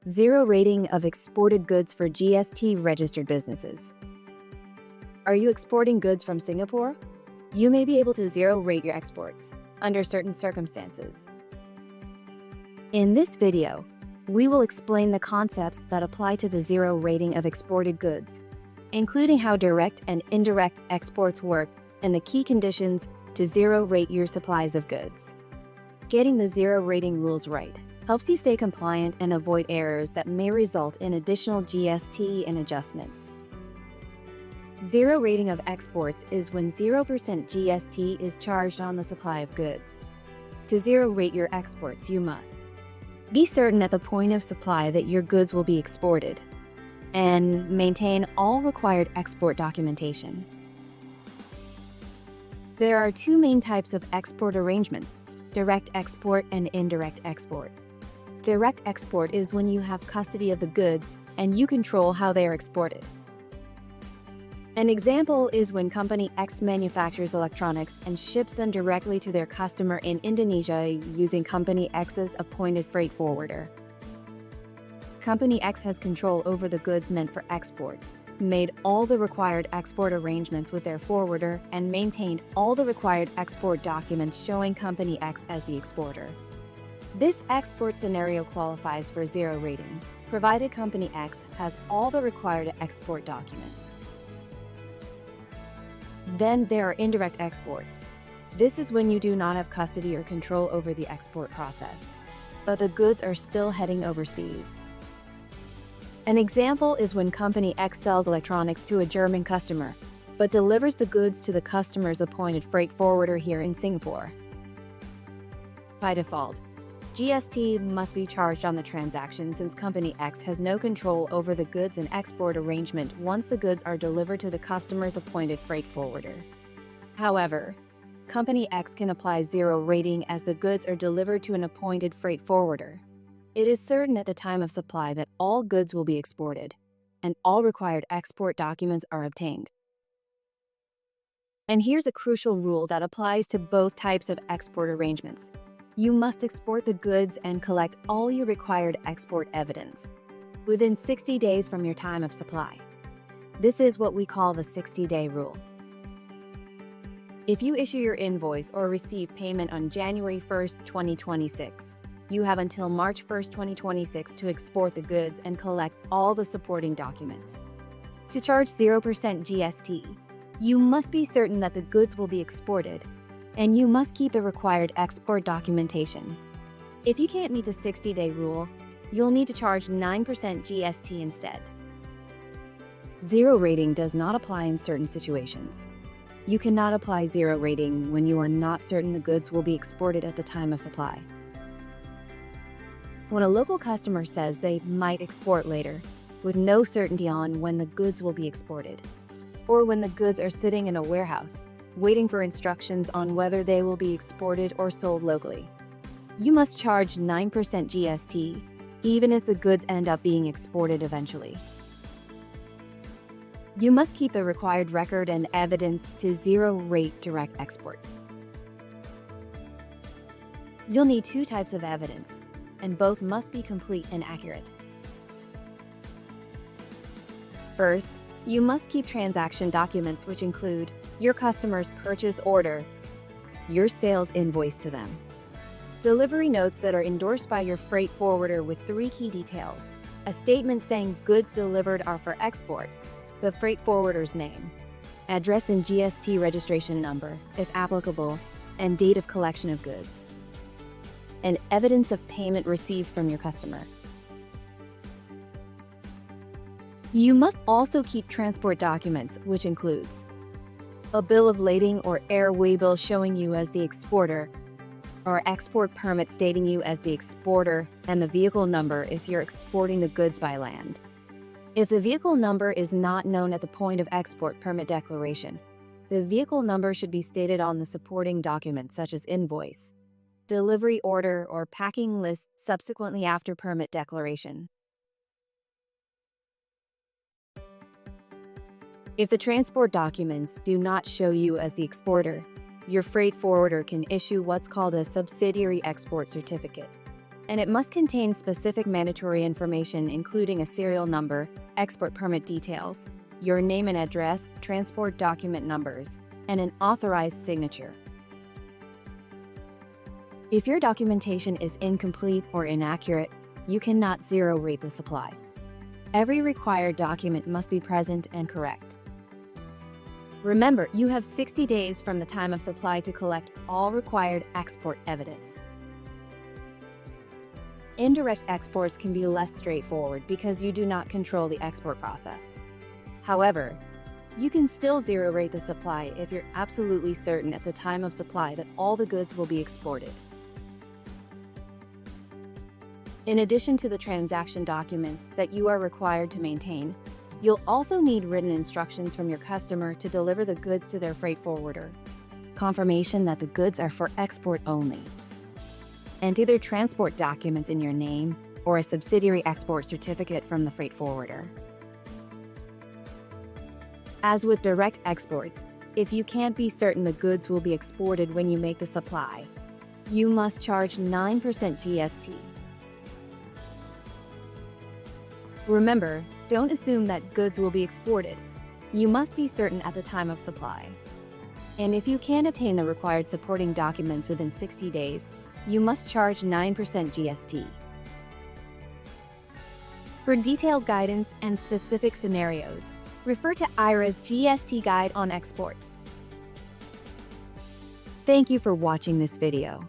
Zero rating of exported goods for GST-registered businesses. Are you exporting goods from Singapore? You may be able to zero rate your exports under certain circumstances. In this video, we will explain the concepts that apply to the zero rating of exported goods, including how direct and indirect exports work and the key conditions to zero rate your supplies of goods. Getting the zero rating rules right helps you stay compliant and avoid errors that may result in additional GST and adjustments. Zero rating of exports is when 0% GST is charged on the supply of goods. To zero rate your exports, you must be certain at the point of supply that your goods will be exported and maintain all required export documentation. There are two main types of export arrangements: direct export and indirect export. Direct export is when you have custody of the goods and you control how they are exported. An example is when Company X manufactures electronics and ships them directly to their customer in Indonesia using Company X's appointed freight forwarder. Company X has control over the goods meant for export, made all the required export arrangements with their forwarder, and maintained all the required export documents showing Company X as the exporter. This export scenario qualifies for zero rating, provided Company X has all the required export documents. Then there are indirect exports. This is when you do not have custody or control over the export process, but the goods are still heading overseas. An example is when Company X sells electronics to a German customer, but delivers the goods to the customer's appointed freight forwarder here in Singapore. By default, GST must be charged on the transaction since Company X has no control over the goods and export arrangement once the goods are delivered to the customer's appointed freight forwarder. However, Company X can apply zero rating as the goods are delivered to an appointed freight forwarder. It is certain at the time of supply that all goods will be exported, and all required export documents are obtained. And here's a crucial rule that applies to both types of export arrangements. You must export the goods and collect all your required export evidence within 60 days from your time of supply. This is what we call the 60-day rule. If you issue your invoice or receive payment on January 1st, 2026, you have until March 1st, 2026 to export the goods and collect all the supporting documents. To charge 0% GST, you must be certain that the goods will be exported, and you must keep the required export documentation. If you can't meet the 60-day rule, you'll need to charge 9% GST instead. Zero rating does not apply in certain situations. You cannot apply zero rating when you are not certain the goods will be exported at the time of supply. When a local customer says they might export later, with no certainty on when the goods will be exported, or when the goods are sitting in a warehouse, waiting for instructions on whether they will be exported or sold locally, you must charge 9% GST, even if the goods end up being exported eventually. You must keep the required record and evidence to zero-rate direct exports. You'll need two types of evidence, and both must be complete and accurate. First, you must keep transaction documents which include your customer's purchase order, your sales invoice to them, delivery notes that are endorsed by your freight forwarder with 3 key details: a statement saying goods delivered are for export, the freight forwarder's name, address and GST registration number, if applicable, and date of collection of goods, and evidence of payment received from your customer. You must also keep transport documents, which includes a bill of lading or airway bill showing you as the exporter, or export permit stating you as the exporter, and the vehicle number if you're exporting the goods by land. If the vehicle number is not known at the point of export permit declaration, the vehicle number should be stated on the supporting document such as invoice, delivery order, or packing list subsequently after permit declaration. If the transport documents do not show you as the exporter, your freight forwarder can issue what's called a subsidiary export certificate. and it must contain specific mandatory information including a serial number, export permit details, your name and address, transport document numbers, and an authorized signature. If your documentation is incomplete or inaccurate, you cannot zero rate the supply. Every required document must be present and correct. Remember, you have 60 days from the time of supply to collect all required export evidence. Indirect exports can be less straightforward because you do not control the export process. However, you can still zero rate the supply if you're absolutely certain at the time of supply that all the goods will be exported. In addition to the transaction documents that you are required to maintain, you'll also need written instructions from your customer to deliver the goods to their freight forwarder, confirmation that the goods are for export only, and either transport documents in your name or a subsidiary export certificate from the freight forwarder. As with direct exports, if you can't be certain the goods will be exported when you make the supply, you must charge 9% GST. Remember, don't assume that goods will be exported. You must be certain at the time of supply. And if you can't obtain the required supporting documents within 60 days, you must charge 9% GST. For detailed guidance and specific scenarios, refer to IRAS GST Guide on Exports. Thank you for watching this video.